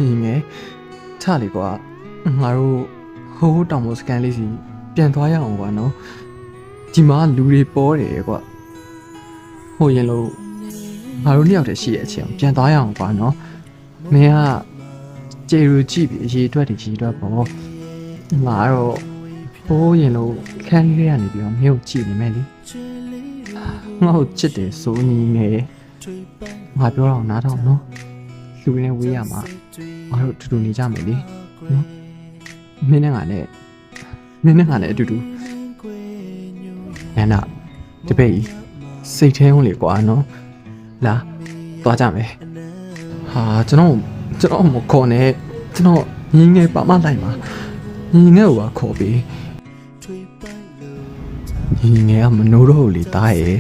ညီငယ်ချလေကွာငါတို့ဟိုးတောင်ပေါ်စကန်လေးစီပြန်သွားရအောင်ကွာနော်ဒီမှာလူတွေပေါ်တယ်ကွာဟိုရင်လို့ငါတို့နှစ်ယောက်တည်းရှိတဲ့အချိန်ပြန်သွားရအောင်ကွာနော်မင်းကကျေရူကြည့်ပြီးအရေးအတွက်တည်ရေးအတွက်ပေါ့ငါတော့ဟိုးရင်လို့ခန်းလေးရနေပြီးတော့မင်းကိုကြည့်နေမယ်လေငါ့ကိုချစ်တယ်ဆိုညီငယ်ငါပြောတော့နားထောင်နော်လူတွေနဲ့ဝေးရမှာငါတို့တူတူနေကြမယ်လေနော်မင်းနဲ့ငါနဲ့အတူတူနန္ဒတပည့်စိတ်ထဲဝင်လေကွာနော်လာသွားကြမယ်ဟာကျွန်တော်မခေါ်နဲ့ကျွန်တော်ညီငယ်ပါမလိုက်ပါညီငယ်ကိုပါခေါ်ပေးညီငယ်ကမနိုးတော့လေတားရဲ့